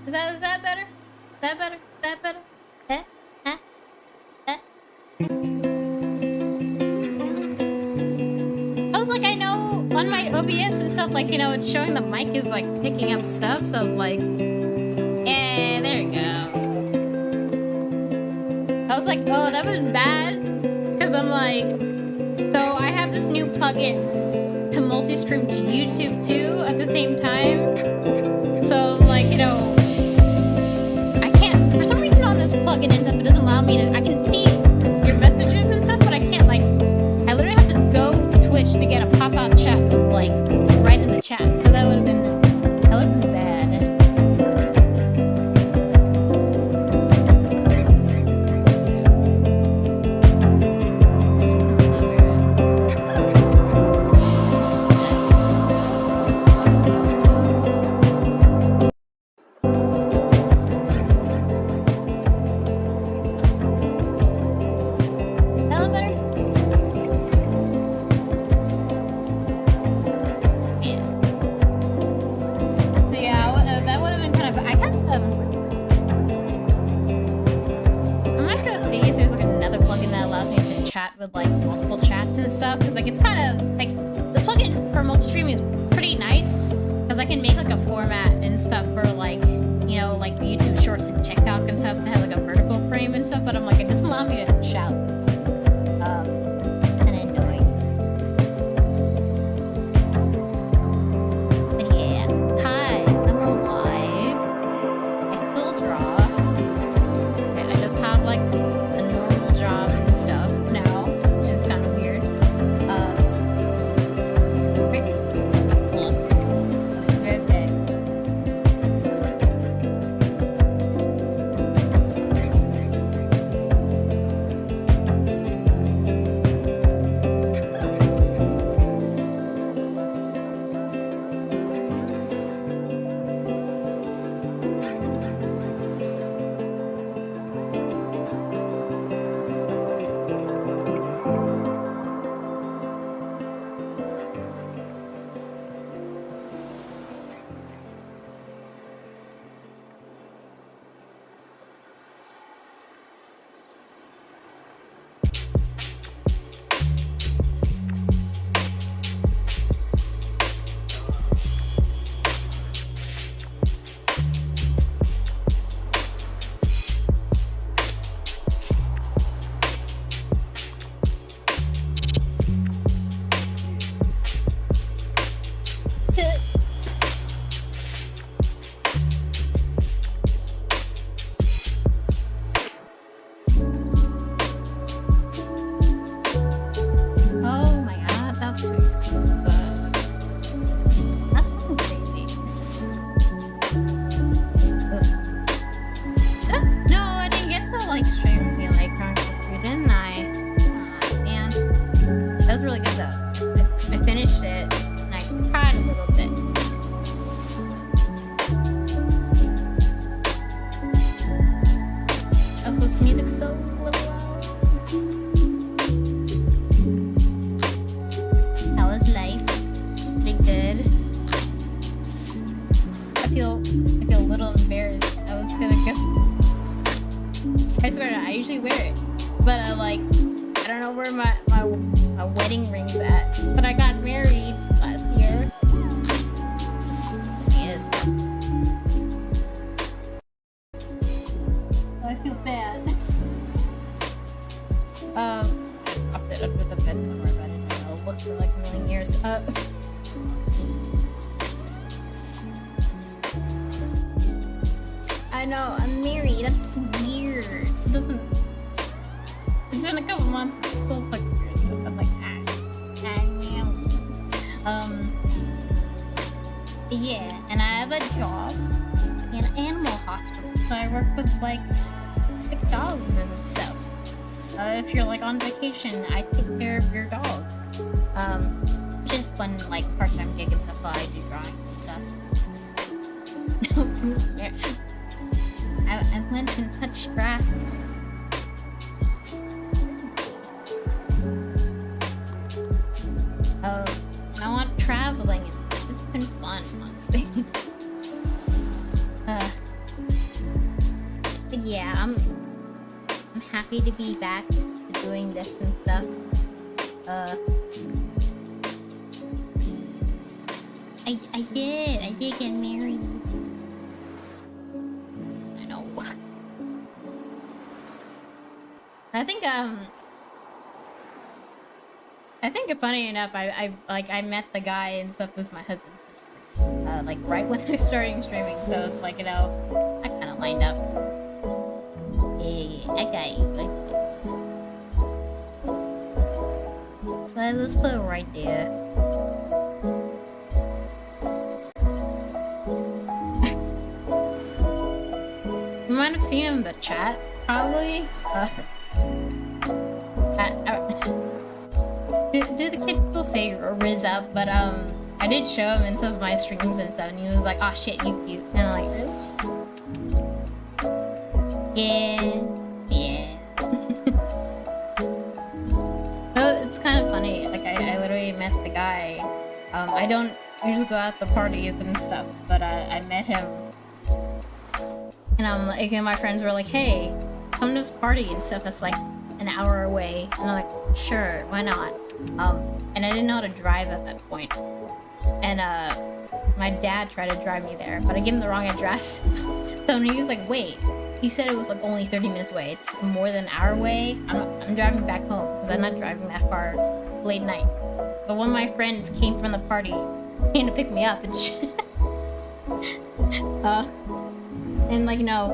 Is that better? Is that better? Is that better? Eh? Eh? Eh? I was like, I know on my OBS and stuff, like, you know, it's showing the mic is like picking up stuff, so like, yeah, there you go. I was like, oh, that was bad, because I'm like, so I have this new plugin to multi-stream to YouTube too at the same time. So like, you know, I can't, for some reason on this plugin and stuff, it doesn't allow me to, I can see your messages and stuff, but I can't, like, I literally have to go to Twitch to get a pop-out chat, like, right in the chat. So that would have been bad. With like multiple chats and stuff, because like it's kind of like this plugin for multi-stream is pretty nice because I can make like a format and stuff for like, you know, like YouTube Shorts and TikTok and stuff to have like a vertical frame and stuff, but I'm like, it doesn't allow me to shout. Kind of annoying. But yeah, hi, I'm alive. I still draw. I just have like a normal job and stuff now. It's kind of weird. Okay. I don't know where my wedding ring's at, but I got married last year. Yes. I feel bad. I popped it under the bed somewhere, but I didn't know. Look for like a million years. I know, I'm married. That's weird. It doesn't. It's been a couple months. It's still fucking weird. I'm like, yeah, and I have a job in an animal hospital, so I work with like sick dogs and stuff. If you're like on vacation, I take care of your dog. Which is fun, like part-time gig and stuff. While I do drawing and stuff. I went and touched grass. Oh, I want traveling and stuff. It's been fun, honestly. But yeah, I'm happy to be back to doing this and stuff. I did get married. I know. I think funny enough, I met the guy and stuff was my husband. Like right when I was starting streaming, so it's like, you know, I kind of lined up. Hey, I got you. So let's put it right there. You might have seen him in the chat, probably. Do the kids still say Riz up? But I did show him in some of my streams and stuff, and he was like, "Oh shit, you cute," and I'm like, "Really?" Yeah. So it's kind of funny. Like I literally met the guy. I don't usually go out to parties and stuff, but I met him, and I'm like, and my friends were like, "Hey, come to this party and stuff." That's like an hour away, and I'm like, "Sure, why not?" And I didn't know how to drive at that point. And my dad tried to drive me there, but I gave him the wrong address. So when he was like, "Wait, you said it was like only 30 minutes away. It's more than an hour away. I'm driving back home because I'm not driving that far late night." But one of my friends came from the party, came to pick me up and shit. And like, you know,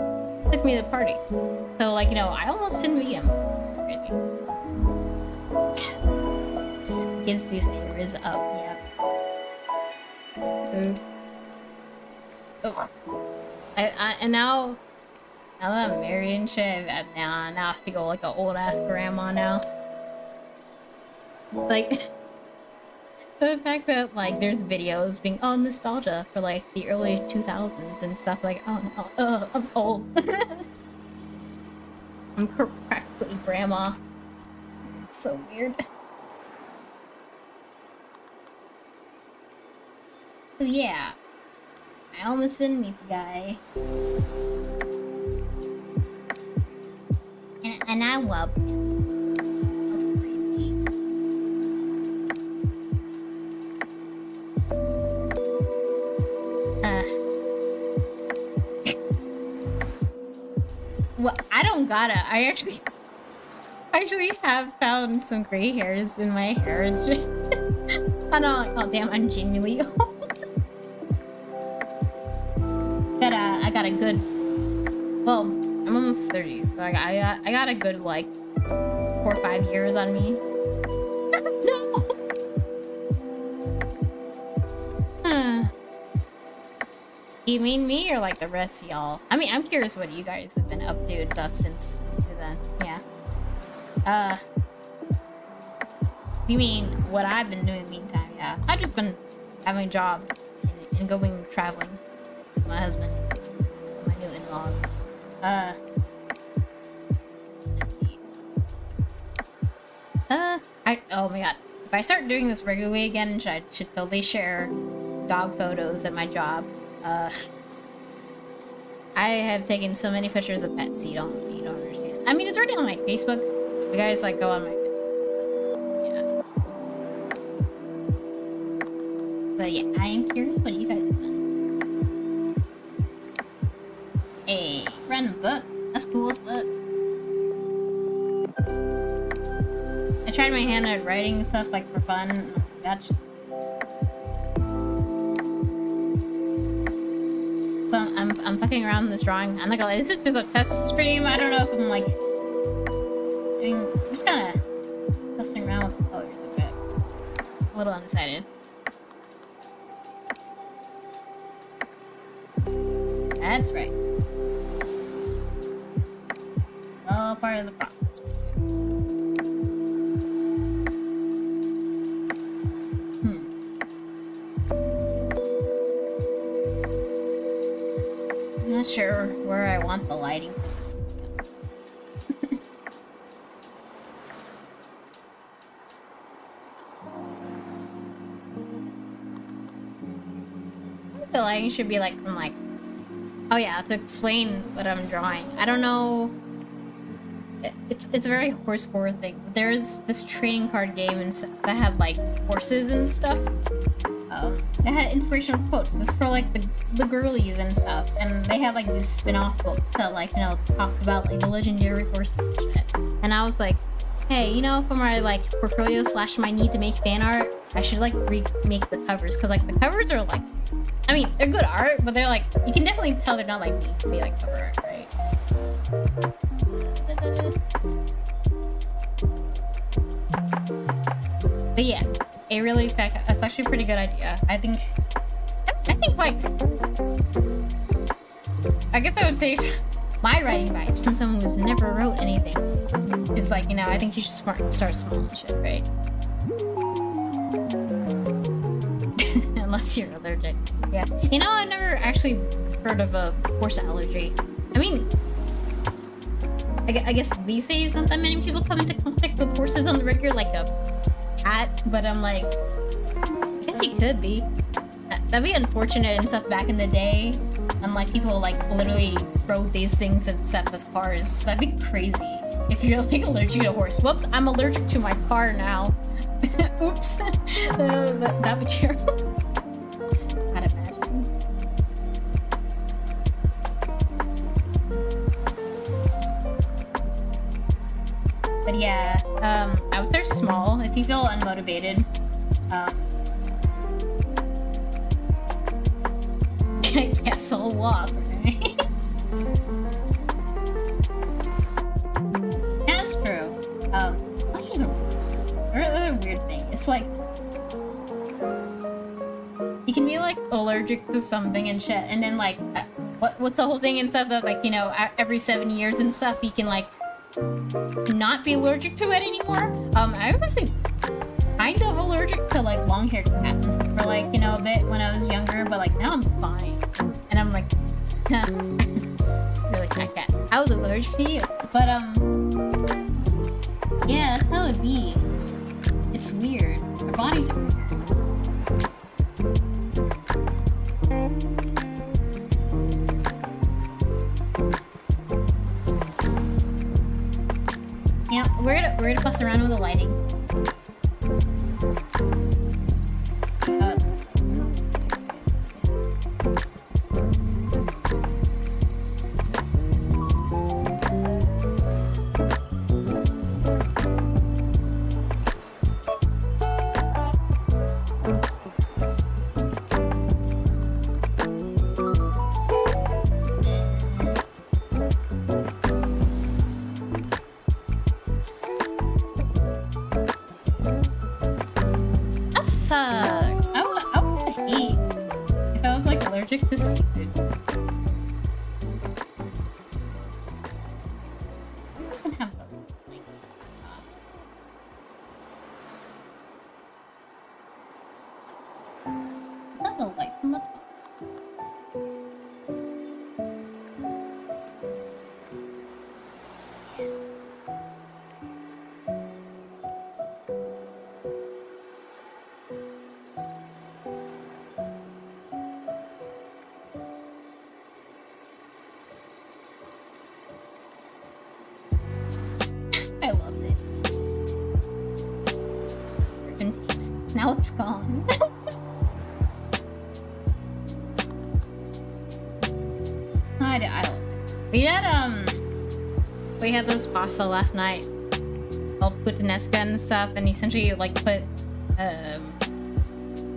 took me to the party. So like, you know, I almost didn't meet him. It's crazy. Kids do say Riz up, yeah. Ugh. And now that I'm married and shit, now I feel like an old ass grandma now. Like the fact that like there's videos being nostalgia for like the early 2000s and stuff, like I'm old. I'm practically grandma. It's so weird. So yeah, I almost didn't meet the guy. And I loved him. It was crazy. Well, I don't gotta. I actually have found some gray hairs in my hair and shit. I'm not like, oh damn, I'm genuinely old. I got a good, well, I'm almost 30, so I got a good like 4 or 5 years on me. No. You mean me or like the rest of y'all? I mean, I'm curious what you guys have been up to and stuff since then. Yeah. You mean what I've been doing in the meantime? Yeah, I've just been having a job and going traveling with my husband, my new in-laws. Let's see. Oh my god. If I start doing this regularly again, I should totally share dog photos at my job. I have taken so many pictures of pets, you don't understand. I mean, it's already on my Facebook. You guys like go on my Facebook But yeah, I am curious what you guys have done. A random book. That's cool as fuck. I tried my hand at writing stuff like for fun. Gotcha. So I'm fucking around with this drawing. I'm not gonna lie, this is just a test stream. I don't know if I'm like I'm just kind of messing around with the colors a bit. A little undecided. That's right. All part of the process. I'm not sure where I want the lighting for this. The lighting should be like from like, oh yeah, to explain what I'm drawing. I don't know. It's a very horse horror thing. There's this trading card game and stuff that had like horses and stuff. It had inspirational quotes. This is for like the girlies and stuff, and they had like these spin-off books that like, you know, talked about like the legendary horses and shit. And I was like, hey, you know, for my like portfolio / my need to make fan art, I should like remake the covers, because like the covers are like, I mean, they're good art, but they're like, you can definitely tell they're not like meant to be like cover art, right? But yeah, it really, it's actually a pretty good idea. I think like, I guess I would say my writing advice from someone who's never wrote anything is like, you know, I think you should start small and shit, right? Unless you're allergic. Yeah. You know, I've never actually heard of a horse allergy. I mean, I guess these days not that many people come into contact with horses on the regular, like a cat, but I'm like, I guess you could be. That'd be unfortunate and stuff back in the day. And like people like literally rode these things and set as cars. That'd be crazy if you're like allergic to a horse. Whoops, I'm allergic to my car now. Oops. That'd be terrible. I'd imagine. But yeah, I would start small. If you feel unmotivated, I guess I'll walk, right? Yeah, that's true. That's a weird thing. It's like, you can be like allergic to something and shit, and then like, what's the whole thing and stuff that like, you know, every 7 years and stuff, you can like not be allergic to it anymore. I was actually kind of allergic to like long-haired cats and stuff for like, you know, a bit when I was younger, but like now I'm fine. And I'm like, huh. Really cat. I was allergic to you. But yeah, that's how it be. It's weird. Our bodies are weird. Yeah, we're gonna fuss around with the lighting. I would hate if I was like allergic to seafood. I can have those, like, is that the light from the top? I loved it. Freaking peace. Now it's gone. We had this pasta last night called puttanesca and stuff, and essentially you like put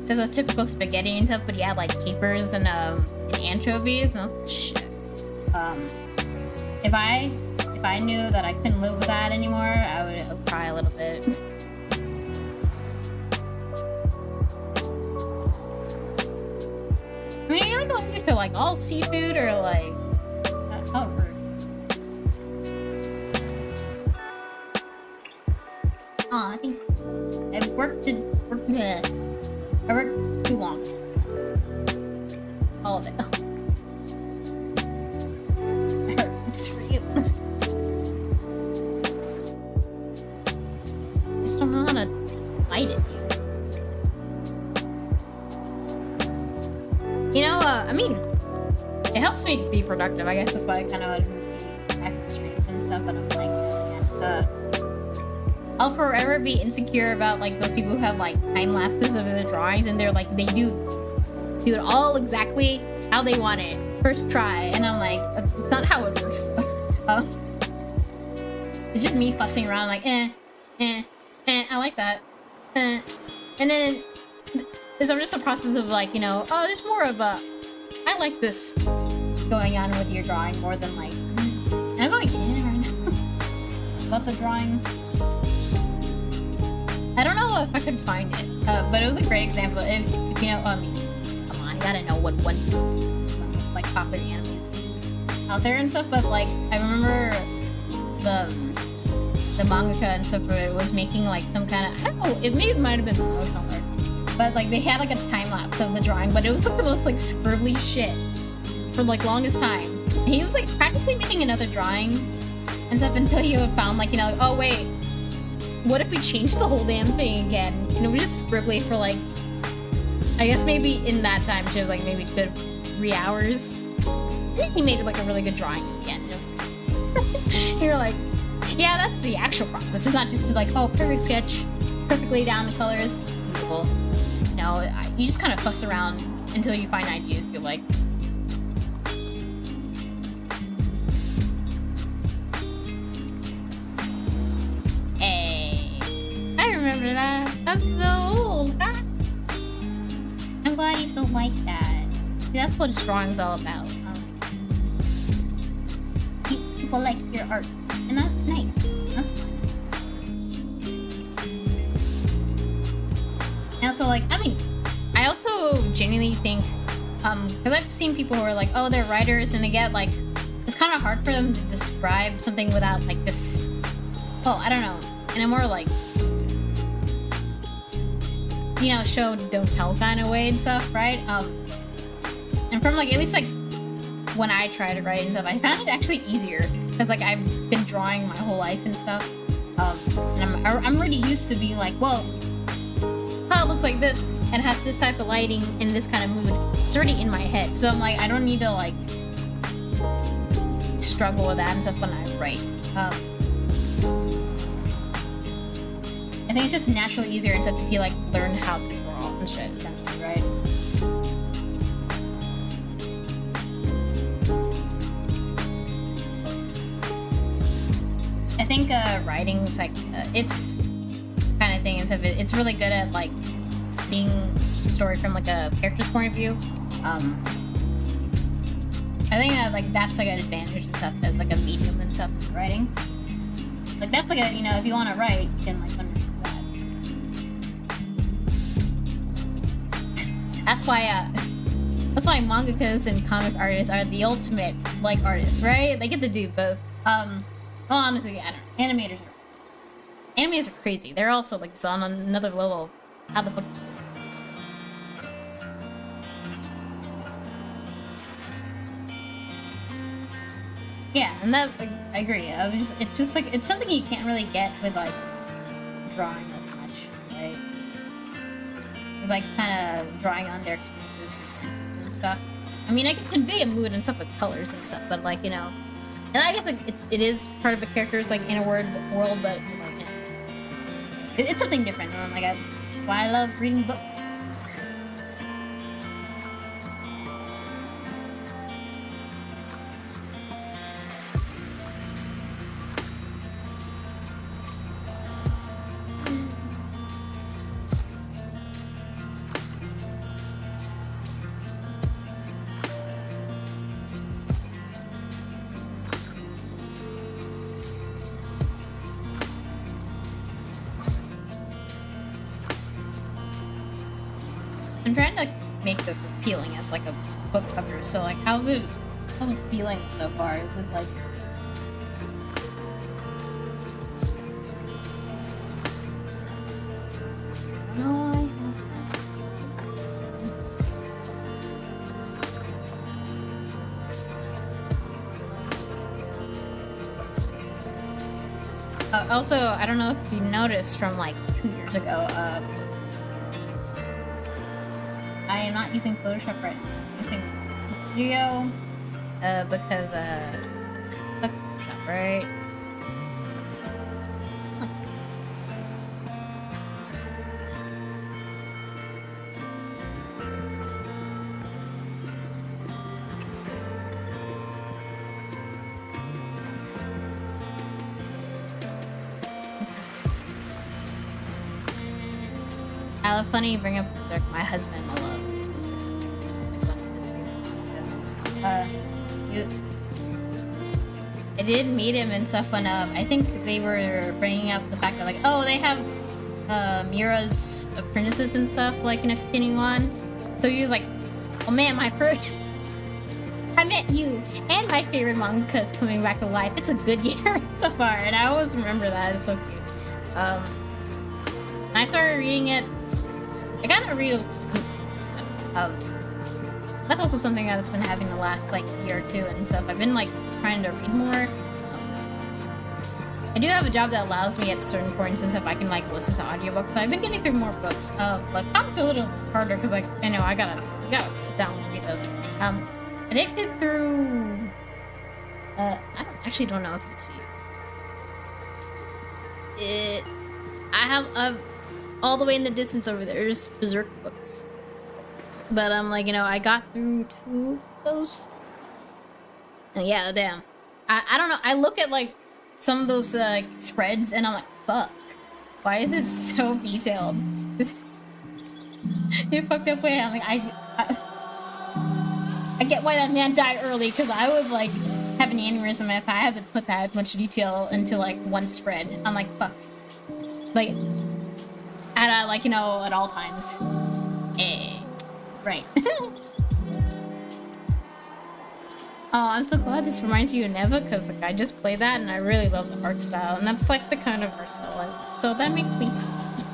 just a typical spaghetti and stuff, but you add like capers and anchovies. And shit. If I knew that I couldn't live with that anymore, I would cry a little bit. I mean, you're like allergic to like all seafood or like how rude. Oh, I think I worked too long. All of it. I hurt just for you. I just don't know how to light it. You know, I mean, it helps me be productive. I guess that's why I kind of do active streams and stuff. But I'm like, I'll forever be insecure about like those people who have like time lapses of their drawings, and they're like they do it all exactly how they want it first try, and I'm like, that's not how it works. It's just me fussing around like I like that, and then it's just a process of like, you know, oh, there's more of a I like this going on with your drawing more than like, and I'm going in right now about the drawing. I don't know if I could find it, but it was a great example. If you know, I mean, come on, you gotta know what One Piece is. Like popular animes out there and stuff. But like, I remember the mangaka and stuff was making like some kind of, I don't know, it might have been promotional art, but like they had like a time lapse of the drawing, but it was like the most like scribbly shit for like longest time. And he was like practically making another drawing and stuff until he found like, you know, oh wait, what if we change the whole damn thing again? And it was just scribbly for like, I guess maybe in that time she was like maybe good 3 hours. I think he made like a really good drawing at the end. You're like, yeah, that's the actual process. It's not just like, oh, perfect sketch, perfectly down the colors, beautiful. No, you just kind of fuss around until you find ideas you like. Hey, I remember that. That's so old. I'm glad you still like that. That's what his drawing's all about. People like your art, and that's nice. That's fun. And also, like, I mean, I also genuinely think, because I've seen people who are like, oh, they're writers, and they get like, it's kind of hard for them to describe something without like this. Well, I don't know, in a more like, you know, show don't tell kind of way and stuff, right? And from like, at least like when I try to write and stuff, I found it actually easier because like I've been drawing my whole life and stuff, and I'm already used to being like, well, how it looks like this and has this type of lighting in this kind of mood. It's already in my head, so I'm like, I don't need to like struggle with that and stuff when I write. I think it's just naturally easier and stuff if you like learn how to draw and shit, essentially, right? I think writing's like it's kind of thing and stuff. It's really good at like seeing the story from like a character's point of view. I think like that's like an advantage and stuff as like a medium and stuff in writing. Like that's like a, you know, if you want to write, you can like learn that. That's why mangakas and comic artists are the ultimate like artists, right? They get to do both. Well, honestly, I don't know. Animators are crazy. They're also like just on another level. How the fuck? Yeah, and that like, I agree. It's just like it's something you can't really get with like drawing as much, right? It's like kind of drawing on their experiences and senses and stuff. I mean, I can convey a mood and stuff with colors and stuff, but like, you know. And I guess like it is part of the character's like inner world, but you know, it's something different. And, like that's why I love reading books. I'm trying to make this appealing as like a book cover. So like, how's it feeling so far? Is it like? No. Also, I don't know if you noticed from like 2 years ago, I am not using Photoshop right now. I'm using Studio, because, fuck Photoshop, right? Funny you bring up Berserk. My husband loves Berserk. It's like one of his favorite mangas. I did meet him and stuff when I think they were bringing up the fact that like, oh, they have Mira's apprentices and stuff like continuing on. So he was like, oh man, my first I met you and my favorite manga is coming back to life. It's a good year so far, and I always remember that. It's so cute. I started reading it. I gotta read that's also something that's been happening the last like year or two and stuff. I've been like trying to read more. I do have a job that allows me at certain points and stuff I can like listen to audiobooks. So I've been getting through more books. But comics a little harder because like I know I gotta sit down and read those. I did get through I don't know if you see it. I have all the way in the distance over there's Berserk books. But I'm like, I got through 2 of those. And yeah, damn. I don't know. I look at like some of those spreads and I'm like, fuck. Why is it so detailed? In a fucked up way. I'm like, I get why that man died early because I would like have an aneurysm if I had to put that much detail into like one spread. I'm like, fuck. Like, at like, at all times. Right. Oh, I'm so glad this reminds you of Neva, because like, I just played that and I really love the art style, and that's like the kind of art style I like. So that makes me happy.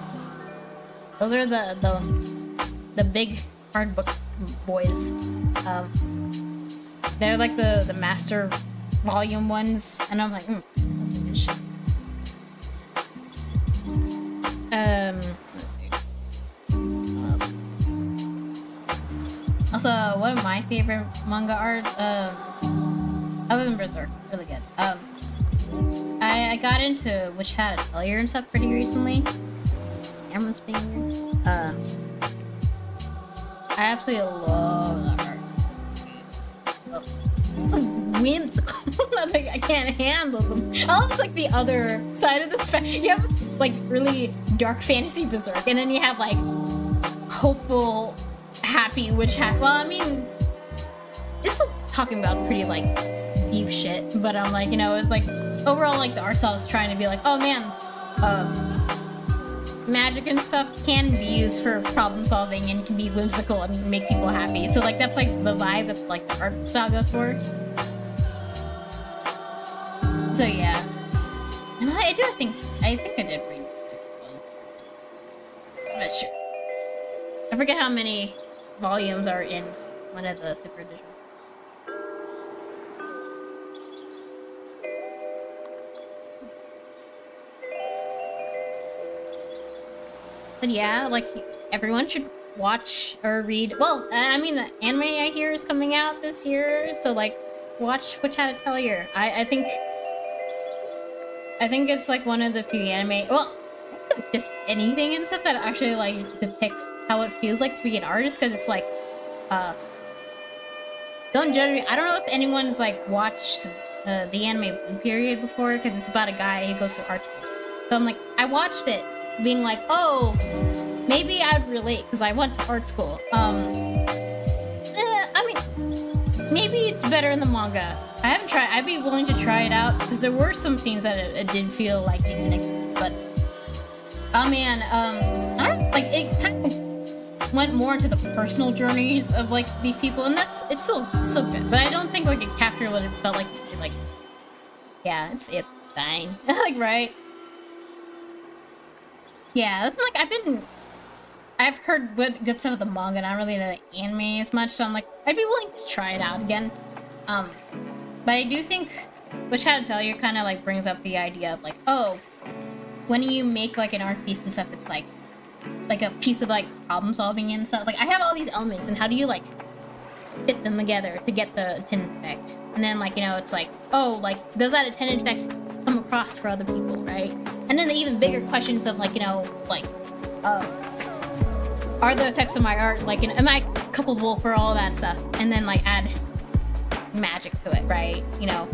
Those are the big hard book boys. They're like the master volume ones, and I'm like, that's good shit. Let's see. Also, one of my favorite manga art, other than Berserk, really good. I got into Witch Hat Atelier and stuff pretty recently. Cameron's being weird. I absolutely love that art. Oh, it's so whimsical. Like, I can't handle them. Almost like the other side of the spectrum. You have like really dark fantasy Berserk, and then you have like hopeful, happy Witch Hat. Well, I mean, it's still talking about pretty like deep shit, but I'm like, it's like overall like the art style is trying to be like, oh man, magic and stuff can be used for problem solving and can be whimsical and make people happy. So like that's like the vibe that like the art style goes for. So yeah, and I think I did read 6 volumes. I'm not sure. I forget how many volumes are in one of the super editions. But yeah, like everyone should watch or read. Well, I mean, the anime I hear is coming out this year, so like watch Witch Hat Atelier. I think it's like one of the few anime. Well, just anything and stuff that actually like depicts how it feels like to be an artist, because it's like don't judge me. I don't know if anyone's like watched the anime Blue Period before, because it's about a guy who goes to art school. So I'm like, I watched it being like, oh, maybe I'd relate because I went to art school. I mean, maybe it's better in the manga. I haven't tried. I'd be willing to try it out because there were some scenes that it did feel like it connected, but oh man, I don't like it. Kind of, went more into the personal journeys of like these people, and it's still good. But I don't think like it captured what it felt like to be like. Yeah, it's fine. Like, right? Yeah, that's like I've heard good stuff of the manga, not really the anime as much, so I'm like, I'd be willing to try it out again. But I do think, which I had to tell you, kind of like brings up the idea of like, oh, when you make like an art piece and stuff, it's like a piece of like problem solving and stuff. Like, I have all these elements, and how do you like fit them together to get the intended effect? And then like, you know, it's like, oh, like does that intended effect come across for other people, right? And then the even bigger questions of like, you know, like, are the effects of my art like, am I culpable for all that stuff? And then like add magic to it, right? You know,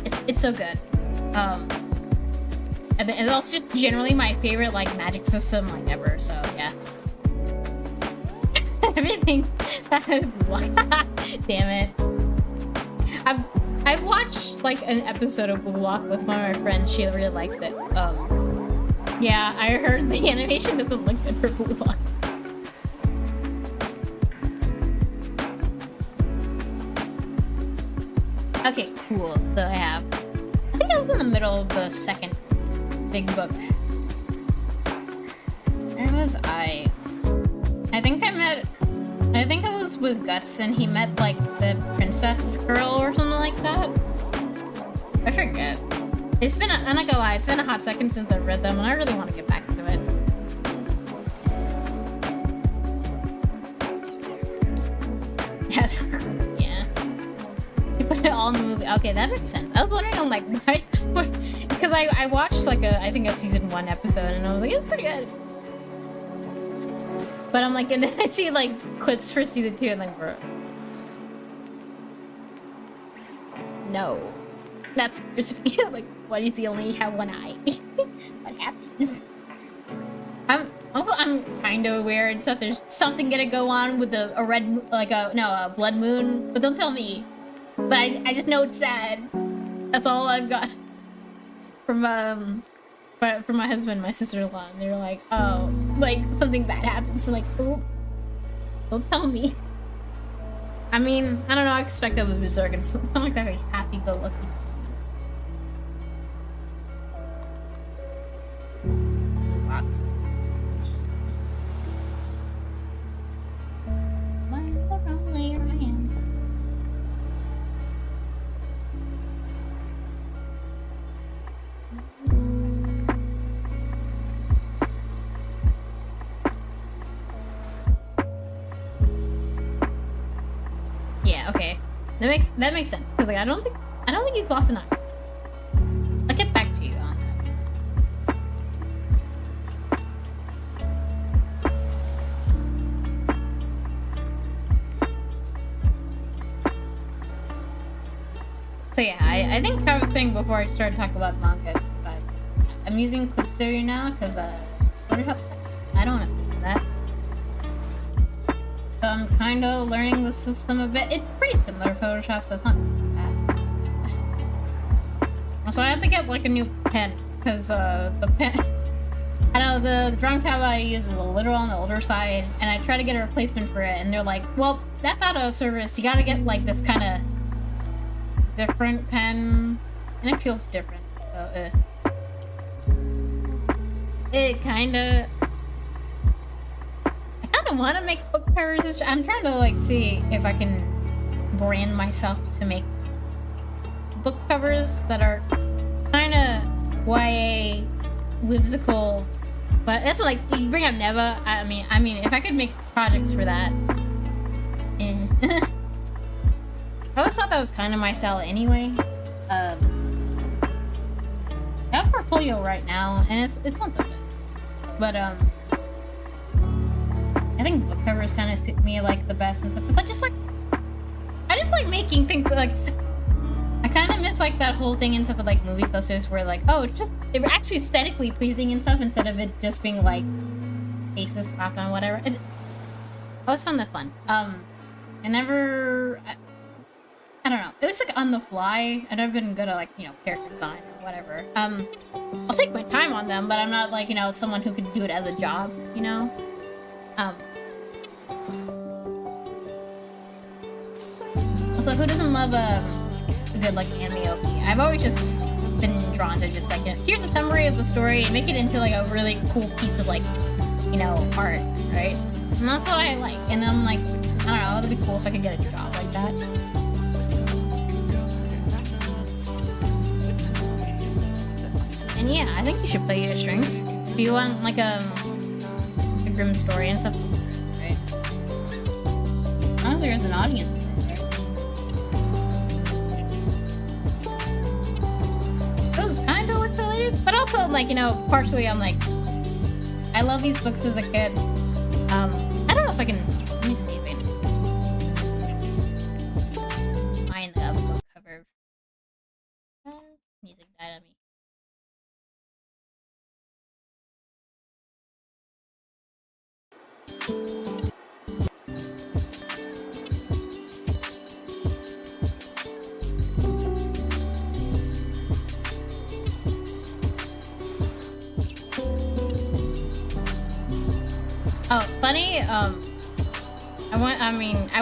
it's so good. And it's also just generally my favorite like magic system like ever. So yeah. Everything. Damn it. I've watched like an episode of Blue Lock with one of my friends. She really likes it. Yeah, I heard the animation doesn't look good for Blue Lock. Okay, cool. So I think I was in the middle of the second big book. Where was I? I think I was with Guts and he met like the princess girl or something like that. I forget. It's been, I'm not gonna lie, it's been a hot second since I've read them and I really want to get back to it. Yes. Yeah. You put it all in the movie. Okay, that makes sense. I was wondering, I'm like, why? Because I watched like I think a season 1 episode and I was like, it's pretty good. But I'm like, and then I see like clips for season 2 and like, bro. No. That's crispy. Like, what if they only have one eye? What happens? I'm kind of aware and stuff. There's something gonna go on with a red, like a blood moon, but don't tell me. But I just know it's sad. That's all I've got from my husband and my sister-in-law. And they're like, oh, like something bad happens. I'm like, oh, don't tell me. I mean, I don't know. I expect that with Berserk. It's not exactly happy-go-lucky. Lots. Interesting. Yeah, okay. That makes sense. Because like I don't think he's lost an eye. I'll get back to you on that. So yeah, I think I was saying before I started talking about manga, but I'm using Clipstudio now because Photoshop sucks. I don't want to do that. So I'm kind of learning the system a bit. It's pretty similar to Photoshop, so it's not bad. So I have to get like a new pen because the pen. I know the drawing tab I use is a little on the older side, and I try to get a replacement for it, and they're like, "Well, that's out of service. You got to get like this kind of different pen," and it feels different. So it kind of. I want to make book covers. I'm trying to like see if I can brand myself to make book covers that are kind of YA, whimsical. But that's what, like, you bring up Neva. I mean, if I could make projects for that, I always thought that was kind of my style anyway. I have a portfolio right now, and it's not that good. But I think book covers kind of suit me like the best and stuff. But I just like making things like I kind of miss like that whole thing and stuff with like movie posters where like, oh, they were actually aesthetically pleasing and stuff instead of it just being like faces slapped on whatever. I always found that fun. I don't know. It was like on the fly. I've never been good at like, you know, character design or whatever. I'll take my time on them, but I'm not like, you know, someone who could do it as a job, you know? Also, who doesn't love a good like anime OP? I've always just been drawn to just like, here's a summary of the story and make it into like a really cool piece of like, you know, art, right? And that's what I like. And I'm like, I don't know, it'd be cool if I could get a job like that. And yeah, I think you should play your strings if you want like a grim story and stuff, right? As long as there is an audience. Kind of work related, but also like, you know, partially I'm like, I love these books as a kid. I don't know if I can, let me see if I can find the book cover. Music died on me. Oh, funny, I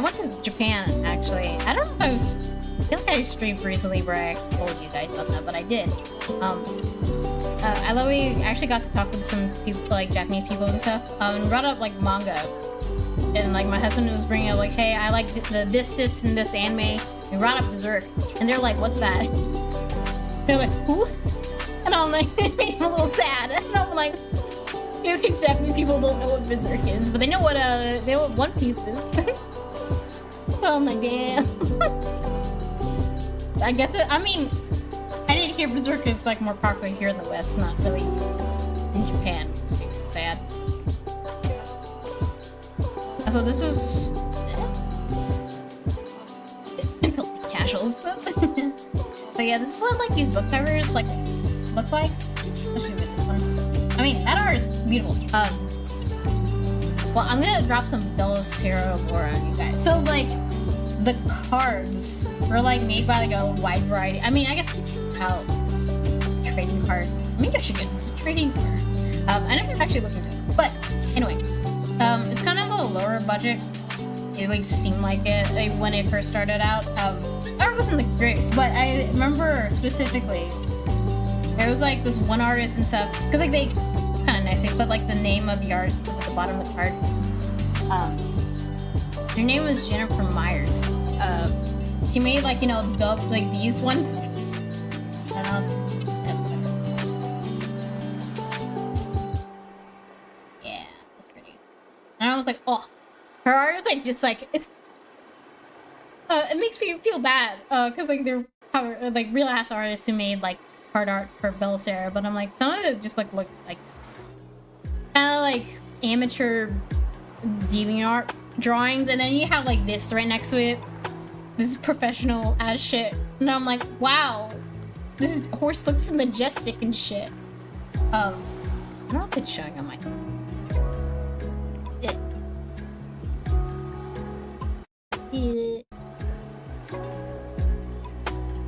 went to Japan, actually. I don't know if I feel like I streamed recently where I told you guys about that, but I did. I love we actually got to talk with some people, like Japanese people and stuff, and brought up like manga. And like my husband was bringing up like, hey, I like this, and this anime. And brought up Berserk, and they're like, what's that? They're like, who? And I'm like, it made me a little sad. And I'm like, you think Japanese people don't know what Berserk is, but they know what One Piece is. So I'm like, damn. I guess I I didn't hear Berserk is like more popular here in the West, not really in Japan. It's sad. So this is casuals. So yeah, this is what like these book covers like look like. Especially with this one. I mean, that art is beautiful. Well, I'm gonna drop some Bellicera lore on you guys. So like, the cards were like made by like a wide variety. I mean, I guess how trading card. Maybe I should get a trading card. I never actually looked into it, but anyway, it's kind of a lower budget. It like seemed like it like, when it first started out. Art wasn't the greatest, but I remember specifically there was like this one artist and stuff because like it's kind of nice. They put like the name of the artist at the bottom of the card. Her name was Jennifer Myers. She made like, you know, like these ones. Yeah, that's pretty. And I was like, oh, her art is like just like it makes me feel bad because like they're probably like real ass artists who made like hard art for Bellicera, but I'm like, some of it just like look like kind of like amateur DeviantArt drawings, and then you have like this right next to it. This is professional as shit, and I'm like, wow, this horse looks majestic and shit. I don't know if it's showing on my.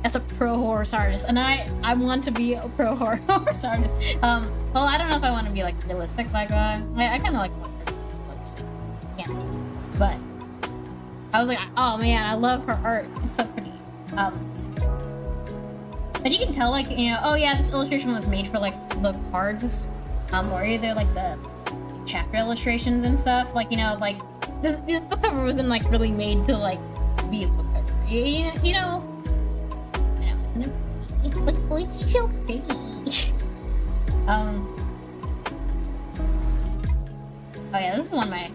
As a pro horse artist, and I want to be a pro horse artist. Well, I don't know if I want to be like realistic like that. I kind of like let's see, yeah. But I was like, oh man, I love her art. It's so pretty. But you can tell, like, you know, oh yeah, this illustration was made for like the cards, or either like the chapter illustrations and stuff. Like, you know, like this book cover wasn't like really made to like be a book cover. You know. Look, she's so pretty. Oh yeah, this is one of my.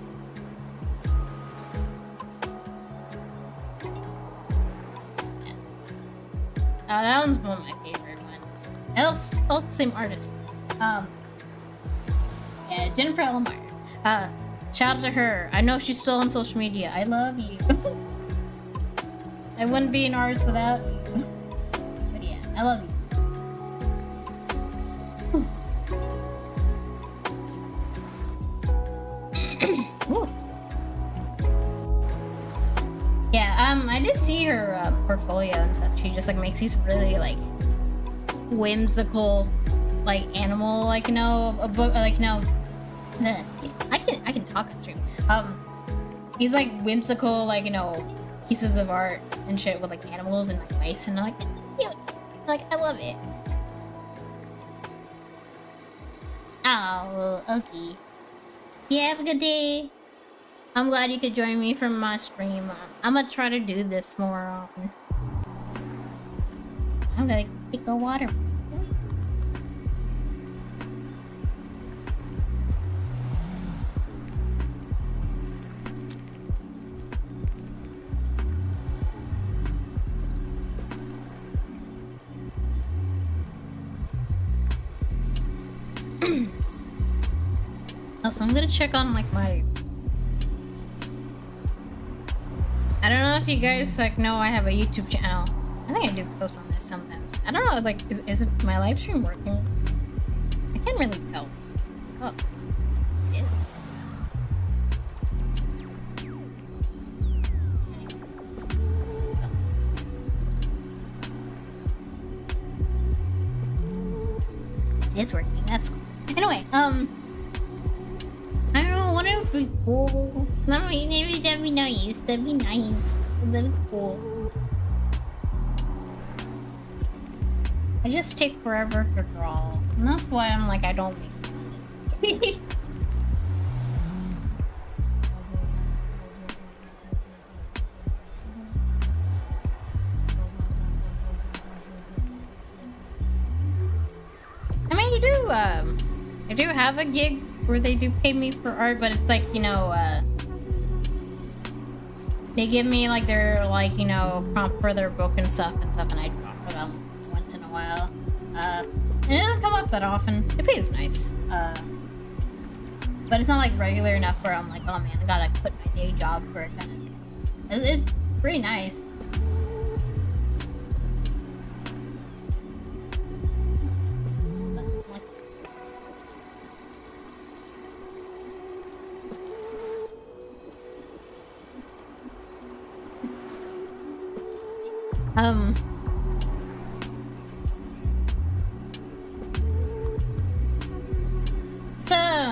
That one's one of my favorite ones. And also the same artist. Yeah, Jennifer Elmire. Shout out to her. I know she's still on social media. I love you. I wouldn't be an artist without you. I love you. Yeah, I did see her portfolio and stuff. She just like makes these really like whimsical, like animal, like, you know, a book, like, you know, I can talk on stream. These like whimsical, like, you know, pieces of art and shit with like animals and like mice, and I'm like, it's cute. Like, I love it. Oh, okay. Yeah, have a good day. I'm glad you could join me from my stream. I'm gonna try to do this more often. I'm gonna take a water. Also, I'm gonna check on like my... I don't know if you guys like know I have a YouTube channel. I think I do post on there sometimes. I don't know, like, is it my live stream working? I can't really tell. Oh, it is. It is working. That's cool. Anyway, I don't know. What would be cool? Maybe that'd be nice. That'd be nice. That'd be cool. I just take forever to draw, and that's why I'm like, I don't make money. I mean, I do have a gig where they do pay me for art, but it's like, you know, they give me like their, like, you know, prompt for their book and stuff, and I draw for them once in a while. And it doesn't come up that often. It pays nice. But it's not like regular enough where I'm like, oh man, I gotta quit my day job for it kind of thing. It's pretty nice.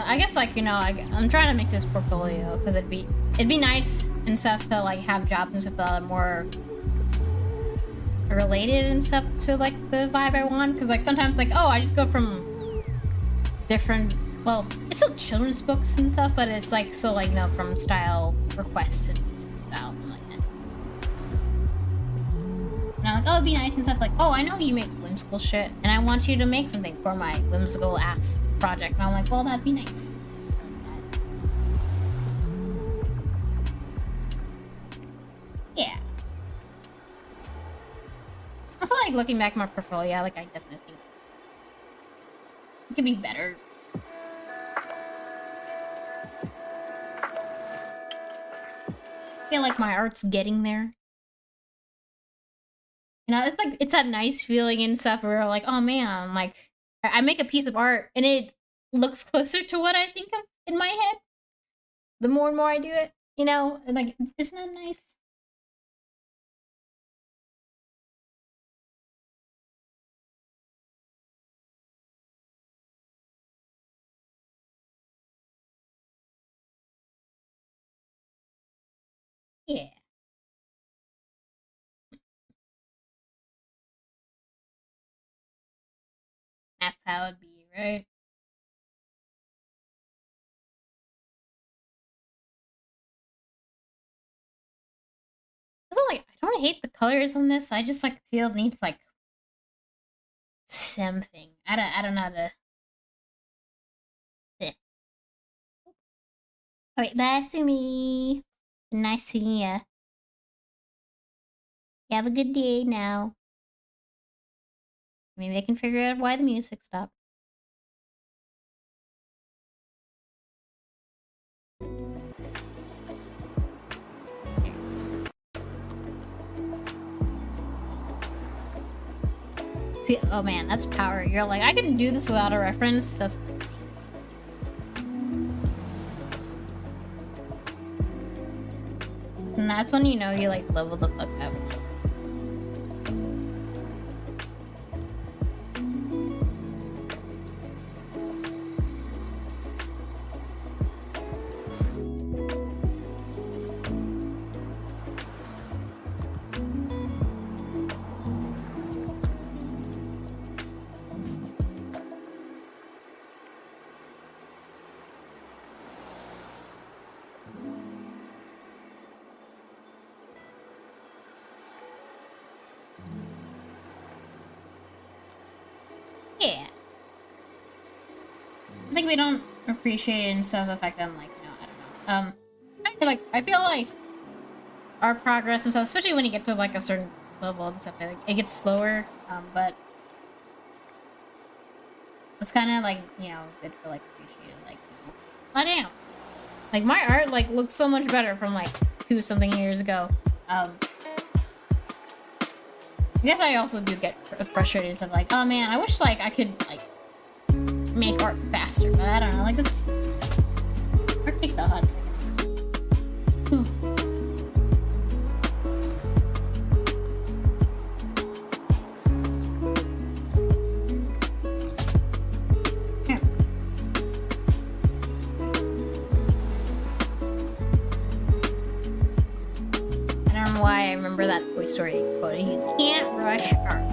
I guess, like, you know, I'm trying to make this portfolio because it'd be nice and stuff to like have jobs and stuff that are more related and stuff to like the vibe I want. Because like sometimes like, oh, I just go from different, well, it's still children's books and stuff, but it's like still like, you know, from style requests and style and like that. And I'm like, oh, it'd be nice and stuff like, oh, I know you make whimsical shit and I want you to make something for my whimsical ass project. And I'm like, well, that'd be nice. Yeah. Also, like, looking back at my portfolio, like, I definitely think it could be better. I feel like my art's getting there. You know, it's like, it's that nice feeling and stuff where like, oh man, like, I make a piece of art and it looks closer to what I think of in my head. The more and more I do it, you know, and like, isn't that nice? Yeah. That's how it'd be, right? Also, like, I don't hate the colors on this. I just like feel it needs like something. I don't know how to. Eh. Alright, bye, Sumi. Nice seeing ya. You have a good day now. Maybe I can figure out why the music stopped. See, oh man, that's power. You're like, I can do this without a reference. That's... And that's when you know you like level the fuck up. Yeah. I think we don't appreciate it and stuff the fact that I'm like, you know, I don't know. I feel like our progress and stuff, especially when you get to like a certain level and stuff, like, it gets slower. But it's kind of like, you know, good to like appreciate it. Like, you know, oh damn, like my art like looks so much better from like 2-something years ago. I guess I also do get frustrated and stuff like, oh man, I wish like I could like make art faster, but I don't know, like this art takes a hot second. I don't know why I remember that Toy Story quote. You can't rush art.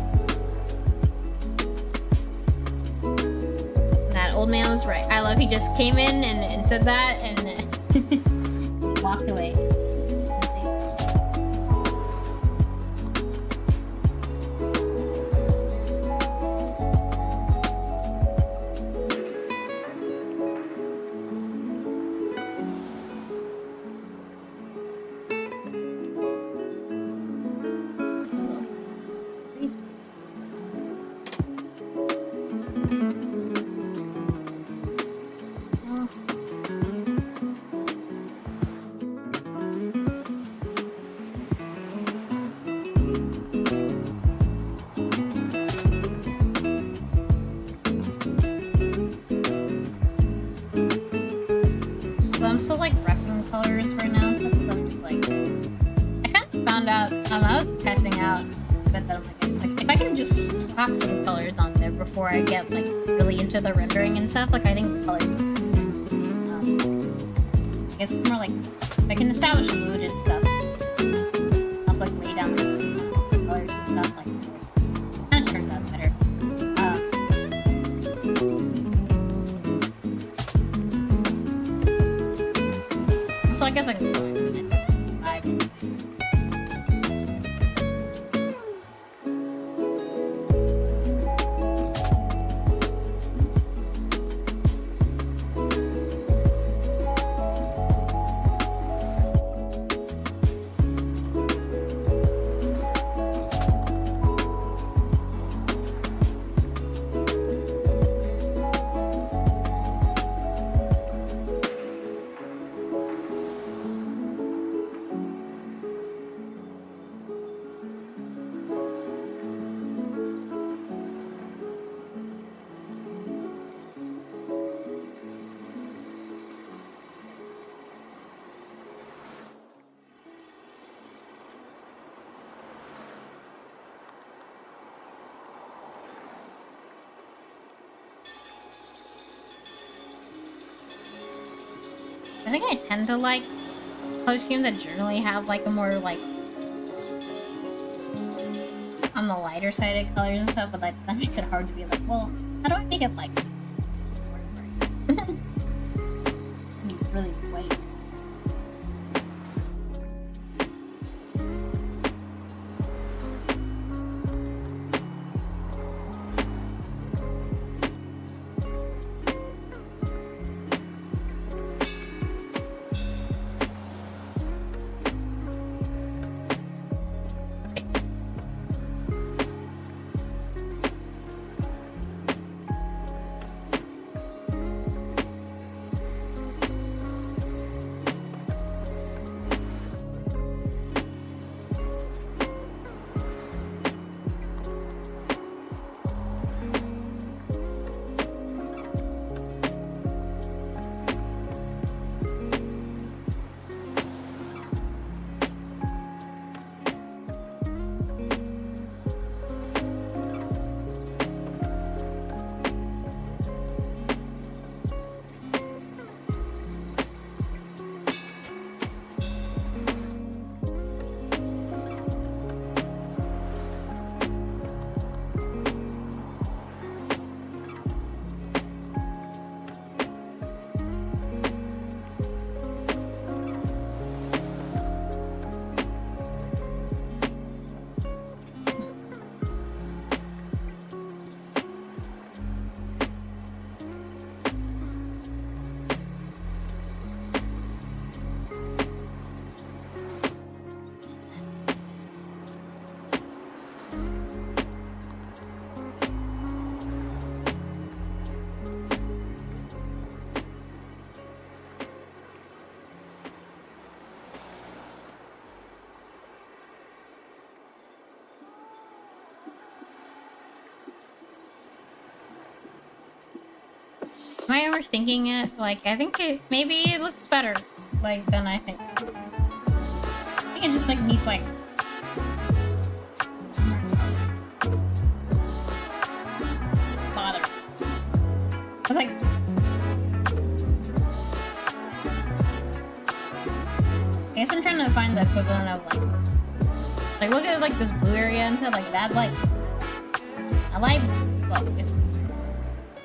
That old man was right. I love he just came in and said that and walked away. I'm still like repping colors right now, so I'm just like, I kind of found out, I was testing out, but then I'm like, if I can just swap some colors on there before I get like really into the rendering and stuff, like I think the colors, I guess it's more like, I can establish a mood and stuff, also like lay down the colors and stuff, like, it kind of turns out better. So I guess I can go in a minute. 5 minutes. I think I tend to like color schemes that generally have like a more like on the lighter side of colors and stuff, but that makes it hard to be like, well, how do I make it like really white? I overthinking it? Like, I think maybe it looks better, like, than I think. I think it just, like, needs, like... bother. I was like... I guess I'm trying to find the equivalent of, like, look at, like, this blue area and stuff, like, that, like... I like... well, it's...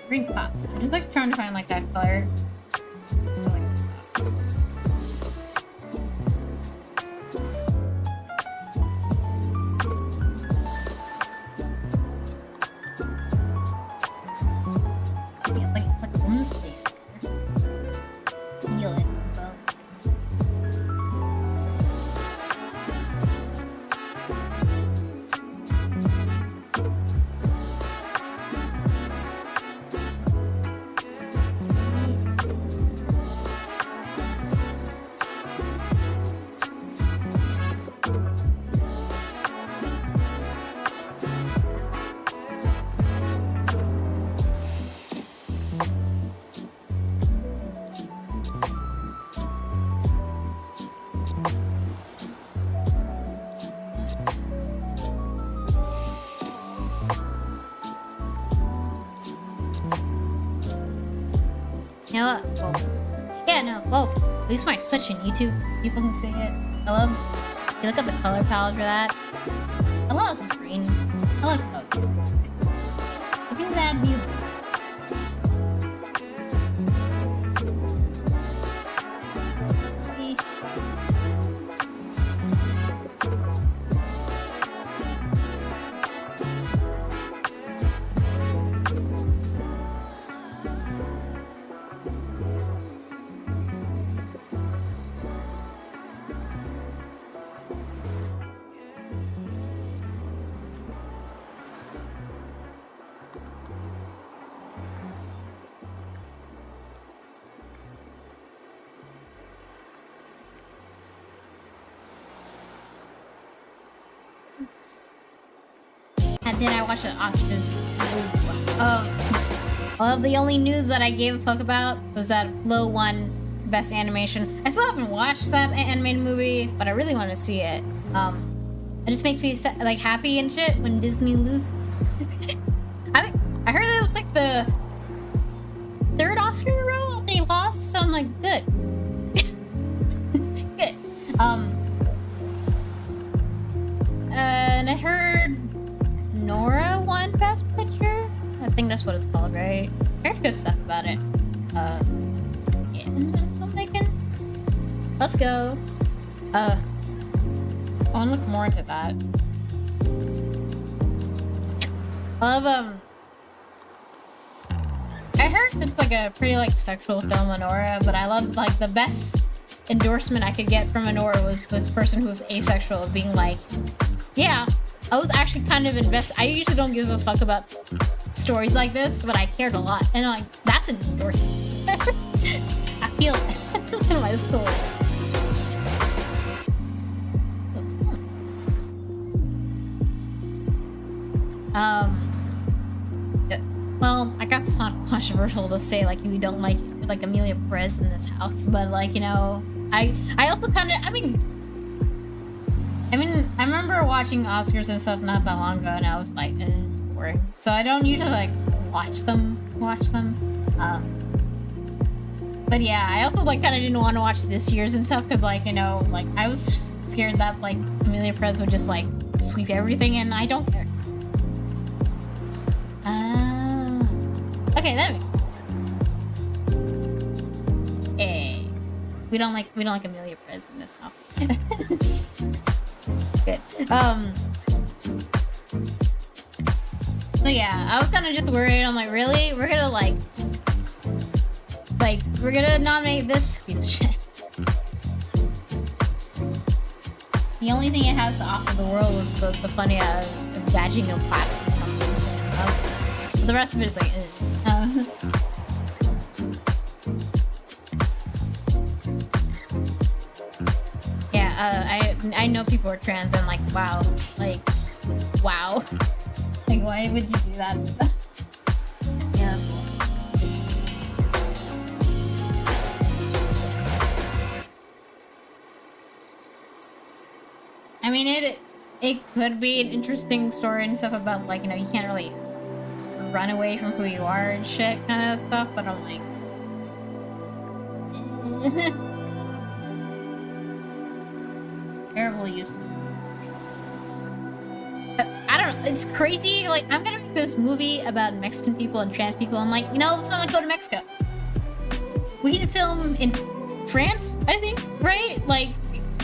green pops. I'm just, like, trying to find, like, that color. It's like homestay. Feel it. You know what? Whoa. Yeah, no, whoa. At least my Twitch and YouTube people can see it. I love... you look at the color palette for that. I love this green. I like both. I think that'd be... Did I watch the Oscars? Well, the only news that I gave a fuck about was that Flow won Best Animation. I still haven't watched that animated movie, but I really want to see it. It just makes me like happy and shit when Disney loses. I heard it was like the third Oscar in a row they lost, so I'm like, good. Good. And I heard Nora won Best Picture? I think that's what it's called, right? I heard good stuff about it. Yeah, filmmaking. Let's go. I wanna look more into that. I love, I heard it's like a pretty like sexual film, Anora, but I love like the best endorsement I could get from Anora was this person who's asexual being like, yeah, I was actually kind of invested. I usually don't give a fuck about stories like this, but I cared a lot. And I'm like, that's an endorsement. I feel it in my soul. Well, I guess it's not controversial to say like you don't like Amelia Perez in this house, but like, you know, I also kind of, I mean, I remember watching Oscars and stuff not that long ago, and I was like, it's boring. So I don't usually like watch them. But yeah, I also like kind of didn't want to watch this year's and stuff because like, you know, like I was scared that like Amelia Perez would just like sweep everything, and I don't care. Okay, that makes sense. Hey, we don't like Amelia Perez in this house. Good. So yeah, I was kind of just worried. I'm like, really? We're gonna we're gonna nominate this piece of shit. The only thing it has to offer the world was the funny vaginoplasty competition. The rest of it is like, yeah, I know people are trans and like, wow. Like, why would you do that? Yeah. I mean, it could be an interesting story and stuff about, like, you know, you can't really run away from who you are and shit kind of stuff, but I'm like... Terrible use. I don't know, it's crazy, like, I'm gonna make this movie about Mexican people and trans people, I'm like, you know, let's not go to Mexico. We can film in France, I think, right? Like,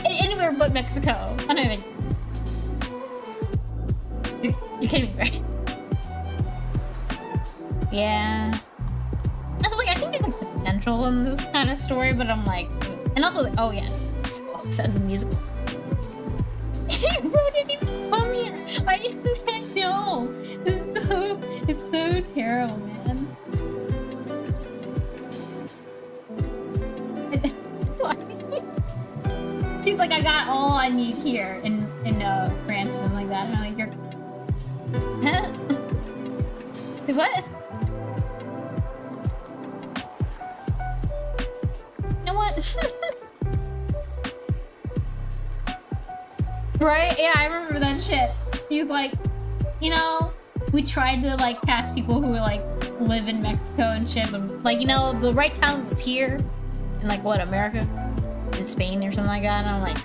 anywhere but Mexico. I don't think. You're kidding me, right? Yeah. That's like, I think there's like potential in this kind of story, but I'm like, and also, like, oh yeah, Smokes as a musical. Who didn't even come here? I didn't know. It's so terrible, man. He's like, I got all I need here in France or something like that. And I'm like, you're... Huh? What? You know what? Right? Yeah, I remember that shit. He's like, you know, we tried to like cast people who like live in Mexico and shit, but like, you know, the right talent was here in like what, America? In Spain or something like that, and I'm like,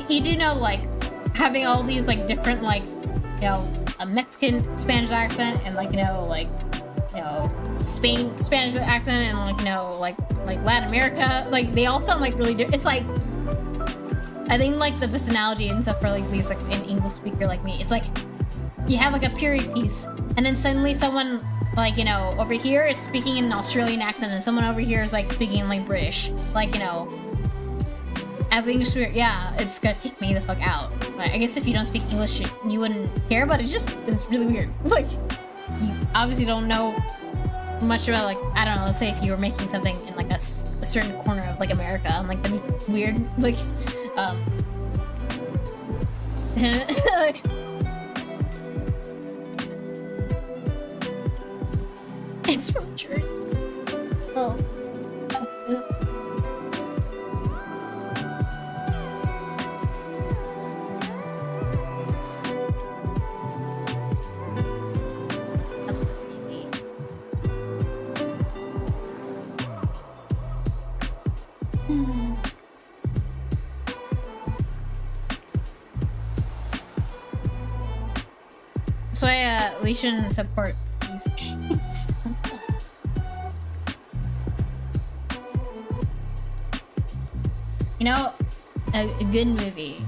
you do know, like, having all these like different, like, you know, a Mexican Spanish accent and like, you know, like, you know, Spain Spanish accent and like, you know, like Latin America, like they all sound like really different. It's like, I think like the personality and stuff for like these like an English speaker like me, it's like you have like a period piece and then suddenly someone like, you know, over here is speaking in an Australian accent and someone over here is like speaking in like British, like, you know, as an English speaker, yeah, it's gonna take me the fuck out. Like, I guess if you don't speak English, you wouldn't care, but it's really weird. Like, you obviously don't know much about, like, I don't know, let's say if you were making something in like a certain corner of like America, and like that'd be weird, like, it's from Jersey. Oh. That's why we shouldn't support these things. You know, a good movie.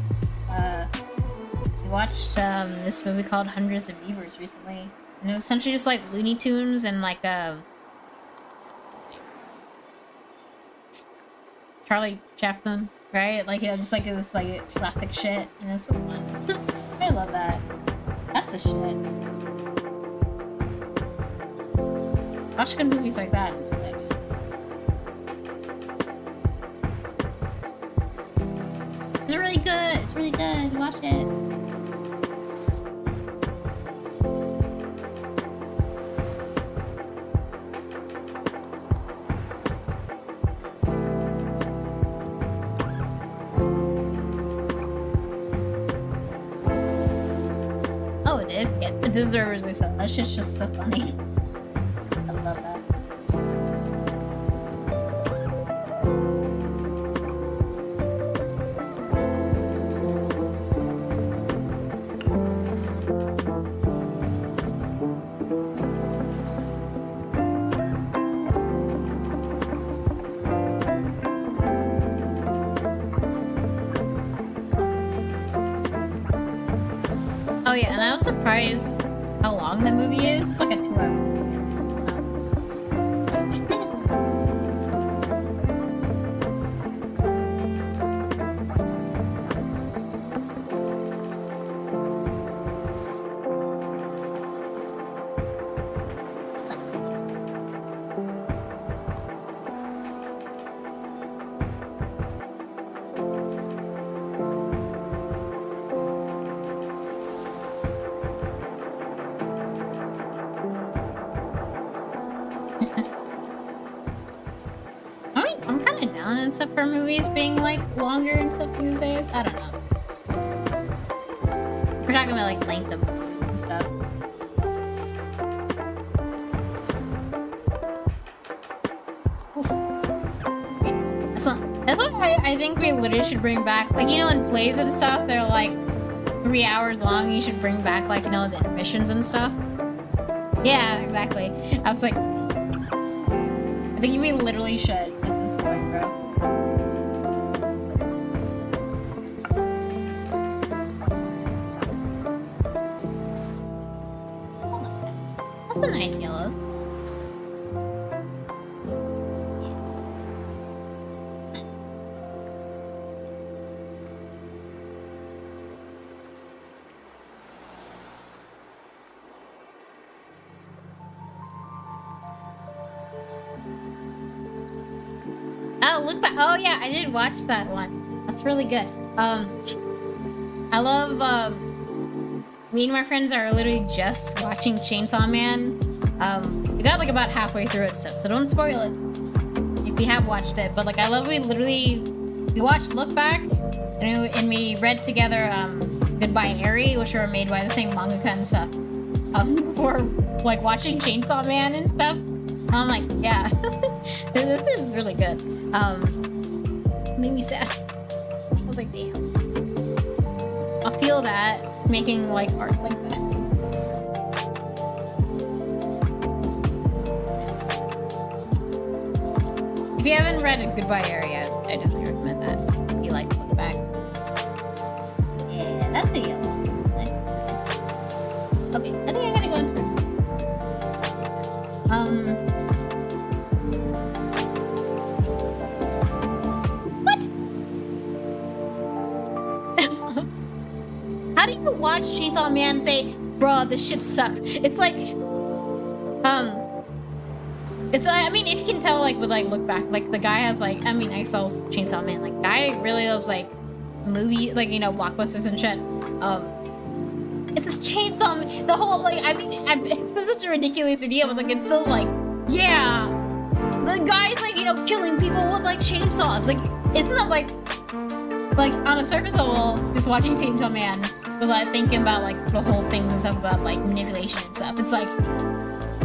We watched this movie called Hundreds of Beavers recently, and it's essentially just like Looney Tunes and like what's his name? Charlie Chaplin, right? Like, you know, just like this like slapstick shit, and it's so fun. I love that. That's the shit. Watch good movies like that instead. It's really good. It's really good. Watch it. Oh, it did? Yeah, it deserves it. That shit's just so funny. I love that. Oh yeah, and I was surprised how long the movie is. It's like a 2-hour. I'm kind of down and stuff for movies being like longer and stuff these days. I don't know. about like length of and stuff. That's what I think we literally should bring back. Like, you know, in plays and stuff, they're like 3 hours long. You should bring back, like, you know, the intermissions and stuff. Yeah, exactly. I was like, I think we literally should at this point, bro. That's some nice yellows. Oh, look back. Oh, yeah, I did watch that one. That's really good. I love, me and my friends are literally just watching Chainsaw Man. We got like about halfway through it, so don't spoil it if you have watched it. But like, I love we watched Look Back, and we read together, Goodbye Eri, which were made by the same mangaka and stuff. For like watching Chainsaw Man and stuff. I'm like, yeah, this is really good. Made me sad. I was like, damn. I feel that making like art like that. If you haven't read Goodbye Eri, I definitely recommend that. If you like Look Back. Yeah, that's the yellow. Okay, I think I gotta go into How do you watch Chainsaw Man and say, bruh, this shit sucks? It's like, I mean, if you can tell, like, with, like, Look Back, like, the guy has, like, I mean, I saw Chainsaw Man, like, guy really loves, like, movie, like, you know, blockbusters and shit. It's a Chainsaw Man, the whole, like, I mean, it's such a ridiculous idea, but, like, it's so, like, yeah, the guy's, like, you know, killing people with, like, chainsaws, like, it's not, like, on a surface level, just watching Chainsaw Man, without thinking about, like, the whole things and stuff about, like, manipulation and stuff, it's like,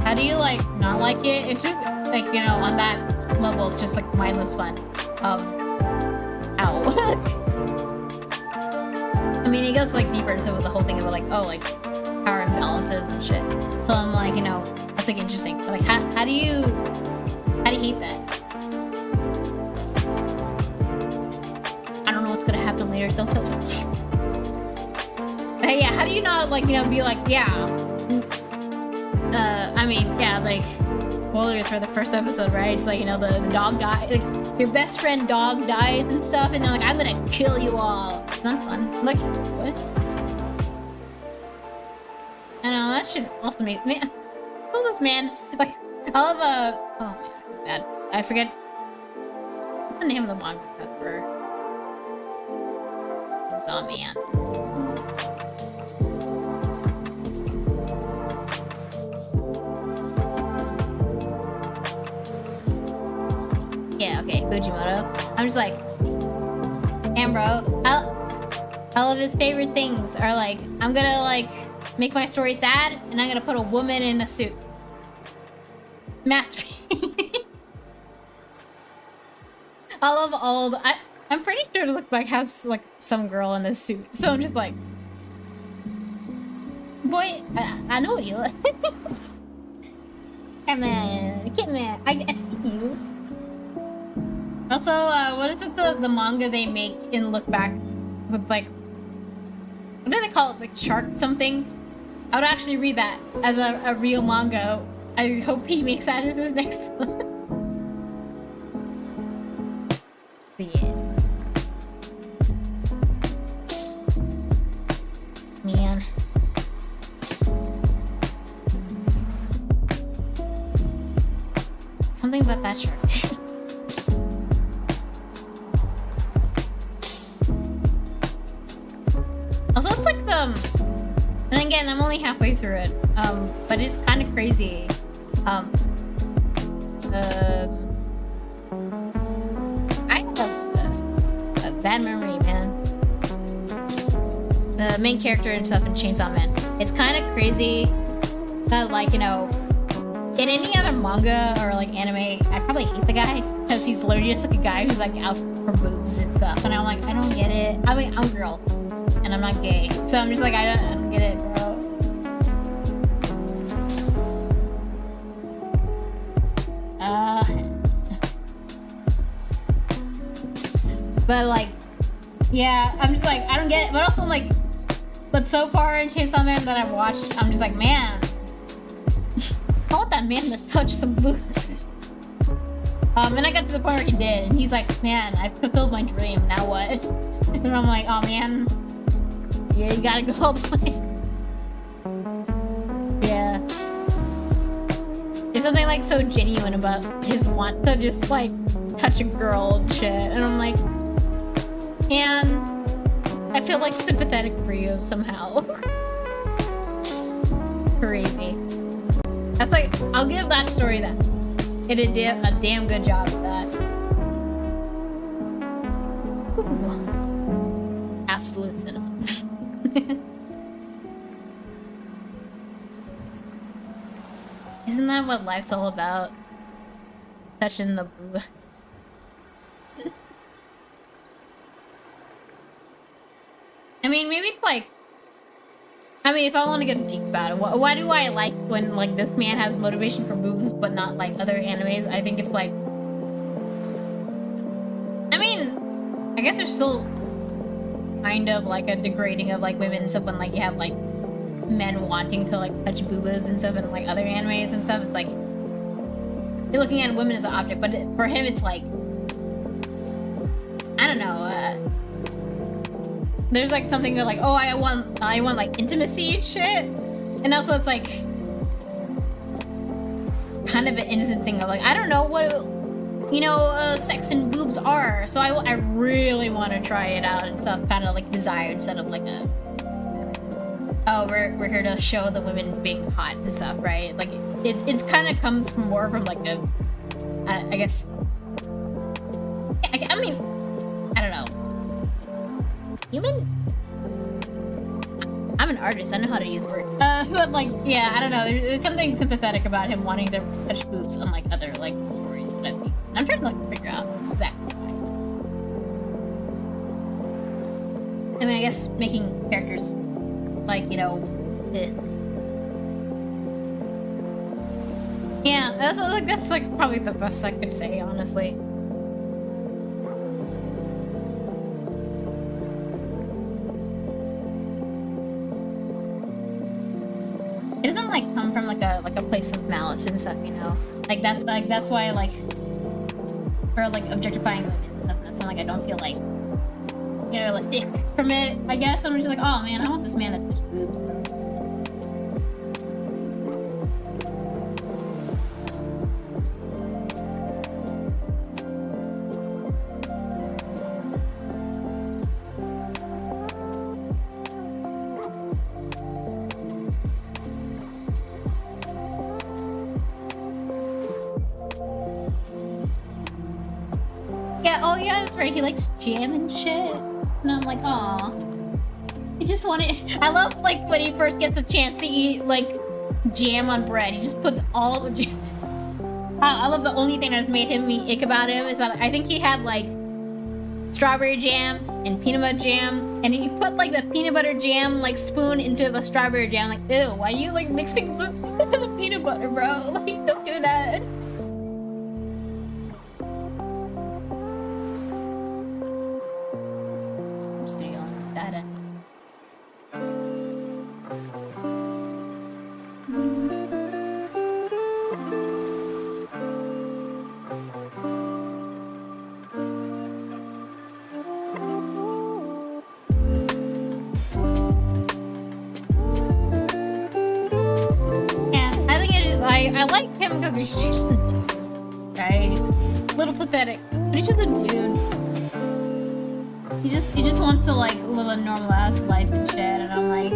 how do you, like, not like it? It's just, like, you know, on that level, it's just, like, mindless fun. Ow. I mean, it goes, like, deeper into the whole thing about, like, oh, like, power imbalances and shit. So I'm like, you know, that's, like, interesting. But, like, how do you hate that? I don't know what's gonna happen later, don't tell me. Hey, yeah, how do you not, like, you know, be like, yeah, I mean, yeah, like, spoilers for the first episode, right? It's like, you know, the dog dies, like, your best friend dog dies and stuff, and they're like, I'm gonna kill you all. It's not fun. Like, what? I know, that shit also makes, man, I love this, man. Like, I love, oh, man, I forget, what's the name of the manga for Chainsaw Man? Yeah, okay, Fujimoto. I'm just like, damn, bro. All of his favorite things are like, I'm gonna like make my story sad, and I'm gonna put a woman in a suit. Masterpiece. I love all of the, I'm pretty sure Look Back has like some girl in a suit, so I'm just like, boy, I know what you like. Come on, I see you. Also, what is it, the manga they make in Look Back with, like, what do they call it, like, shark something? I would actually read that as a real manga. I hope he makes that as his next one. The end. Man. Something about that shark. Also, it's like and again, I'm only halfway through it, but it's kind of crazy. I have a bad memory, man. The main character and stuff in Chainsaw Man. It's kind of crazy that, like, you know, in any other manga or like anime, I'd probably hate the guy because he's literally just like a guy who's like out for boobs and stuff. And I'm like, I don't get it. I mean, I'm a girl and I'm not gay, so I'm just like, I don't get it, bro. But like, yeah, I'm just like, I don't get it. But also like, but so far in Chainsaw Man that I've watched, I'm just like, man, I want that man to touch some boobs. And I got to the point where he did, and he's like, man, I fulfilled my dream, now what? And I'm like, oh man, yeah, you gotta go all the way. Yeah. There's something like so genuine about his want to just like touch a girl and shit, and I'm like, man, I feel like sympathetic for you somehow. Crazy. That's like, I'll give that story that. It did a damn good job of that. Ooh. Absolute cinema. Isn't that what life's all about? Touching the boobs. I mean, maybe it's like, I mean, if I want to get deep about it, why do I like when, like, this man has motivation for boobs, but not, like, other animes? I think it's, like... I mean, I guess there's still kind of, like, a degrading of, like, women and stuff when, like, you have, like, men wanting to, like, touch boobas and stuff in, like, other animes and stuff. It's, like, you're looking at women as an object, but for him, it's, like... I don't know, there's like something like, oh, I want like intimacy and shit, and also it's like kind of an innocent thing of like, I don't know what, you know, sex and boobs are, so I really want to try it out and stuff, kind of like desire instead of like a, oh, we're here to show the women being hot and stuff, right? Like it's kind of comes from more from like a, I guess, I mean, I don't know. Human? I'm an artist, I know how to use words. But like, yeah, I don't know, there's something sympathetic about him wanting to touch boobs unlike other, like, stories that I've seen. And I'm trying to, like, figure out exactly why. I mean, I guess making characters, like, you know, yeah, that's like probably the best I could say, honestly. It doesn't like come from like a place of malice and stuff, you know. Like that's why like, or like objectifying women and stuff. That's why like I don't feel like, you know, like ick from it. I guess I'm just like, oh man, I want this man to touch boobs. He likes jam and shit, and I'm like, aw. He just wanted. I love like when he first gets a chance to eat like jam on bread. He just puts all the jam. I love the only thing that's made him ick about him is that I think he had like strawberry jam and peanut butter jam, and he put like the peanut butter jam like spoon into the strawberry jam. Like, ew, why are you like mixing the peanut butter, bro? Like, don't do that. I like him because he's just a dude, right? A little pathetic, but he's just a dude. He just wants to like live a normal ass life and shit, and I'm like,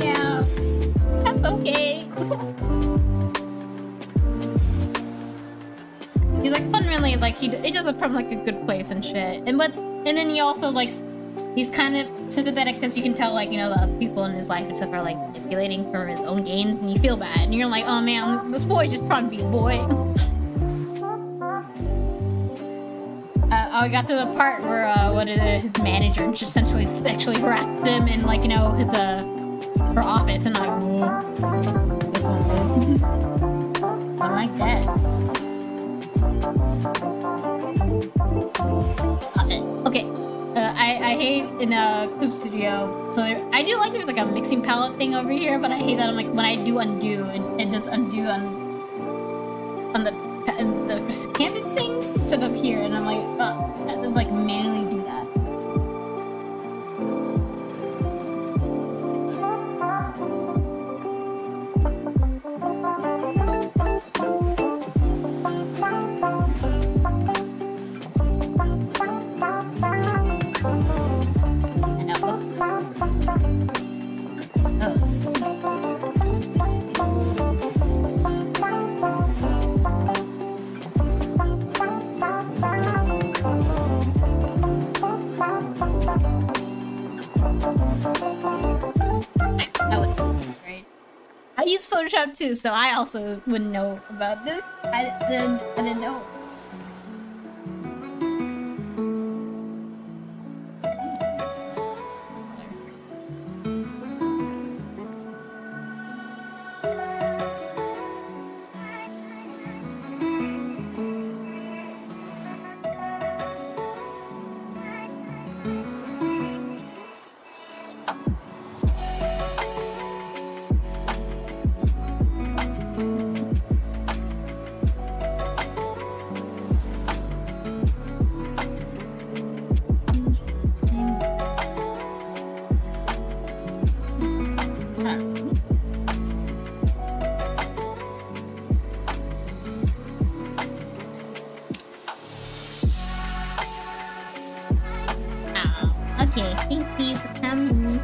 yeah, that's okay. He's like fundamentally like he does it from like a good place and shit, and then he also like he's kind of sympathetic because you can tell, like, you know, the other people in his life and stuff are like manipulating for his own gains, and you feel bad, and you're like, oh man, this boy's just trying to be a boy. I got to the part where his manager just essentially sexually harassed him in, like, you know, his her office, and I'm like, I like that. Okay, I hate in a Clip Studio. So I do like there's like a mixing palette thing over here, but I hate that I'm like when I do undo, it does undo on the canvas thing instead of here, and I'm like, I have to like manually do that. I use Photoshop too, so I also wouldn't know about this. I didn't know. Okay, thank you for coming.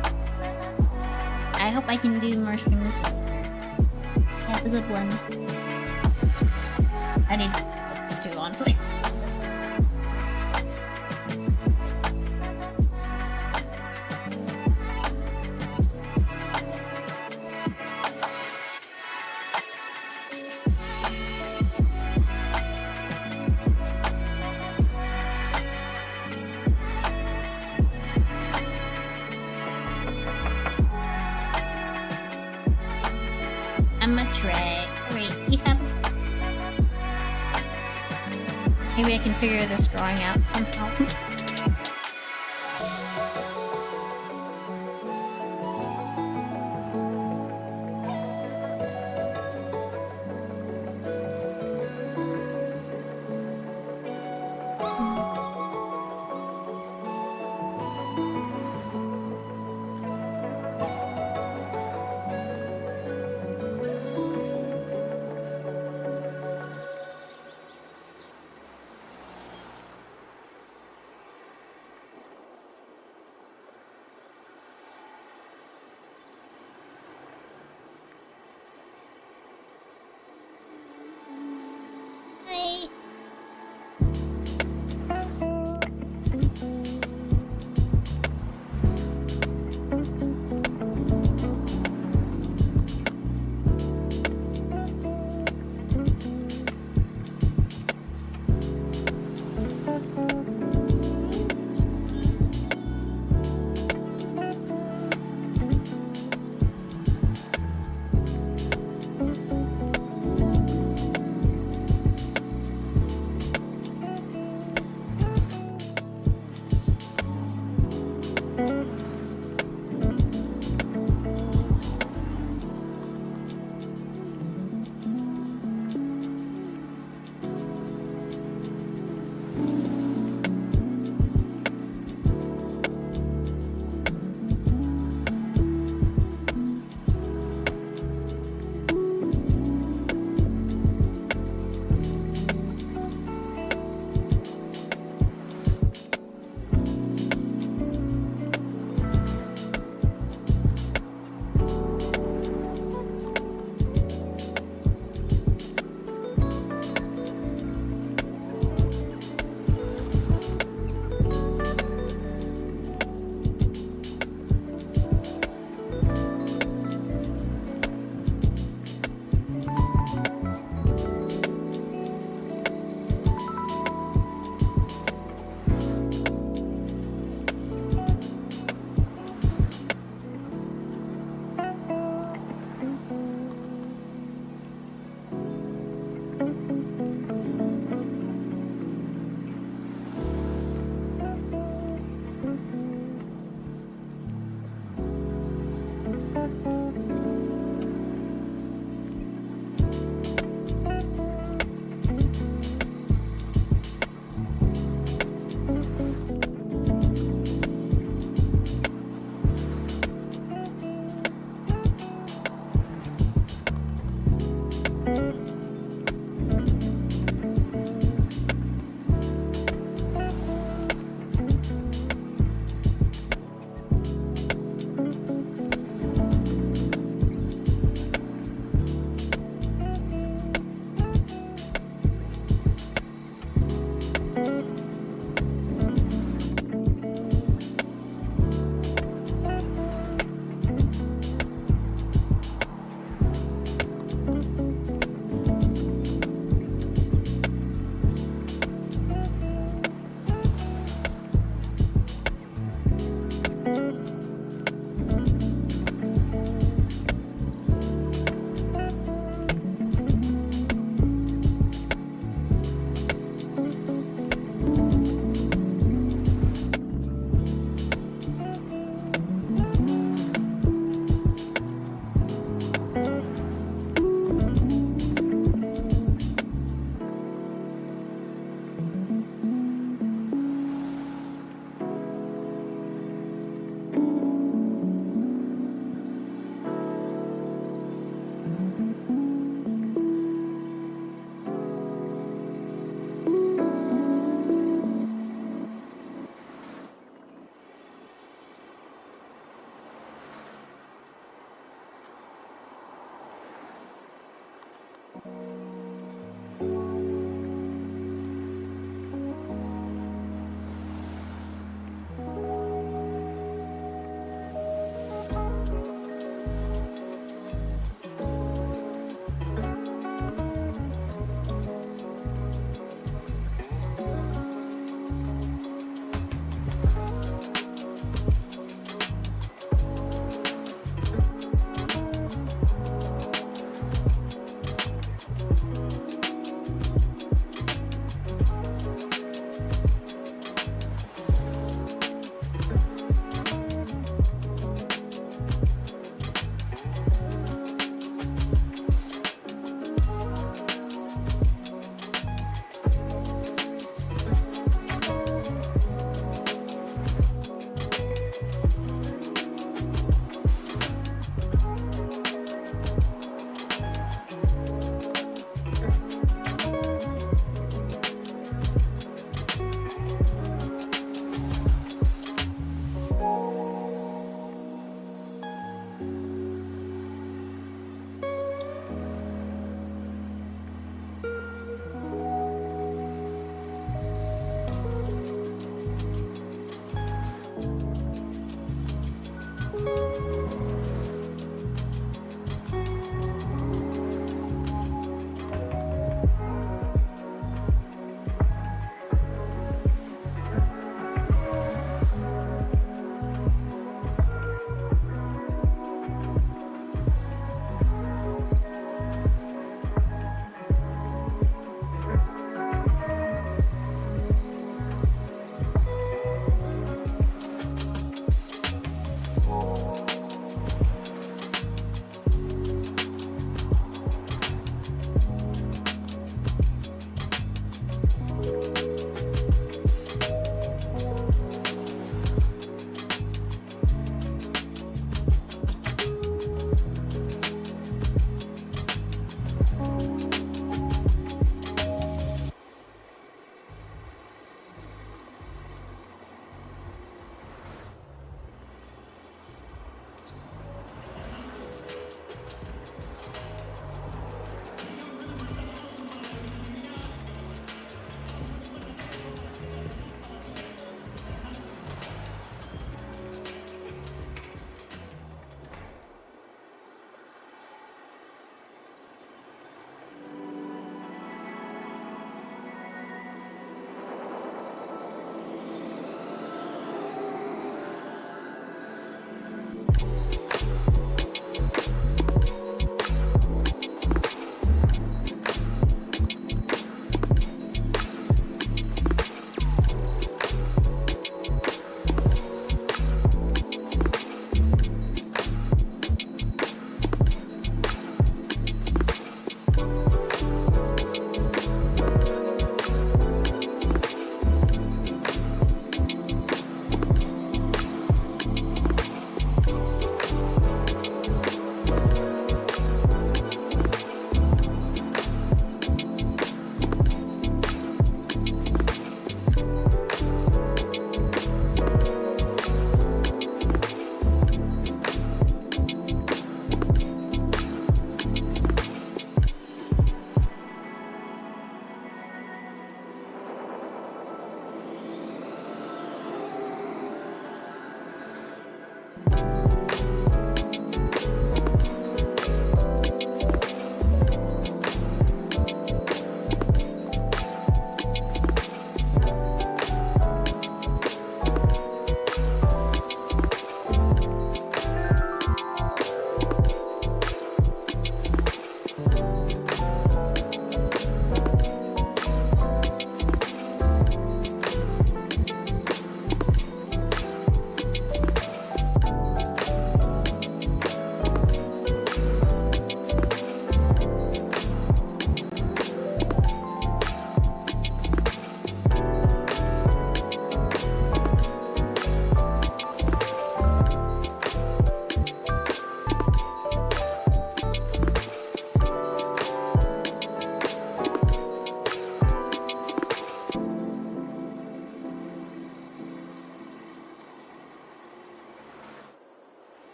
I hope I can do more streams later. Have a good one. I need books too, honestly. I'm a tray. Wait, you have... Maybe I can figure this drawing out somehow. Hi.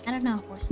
I don't know, horse.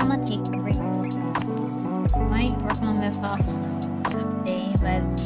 I'm gonna take a break. Might work on this off someday, but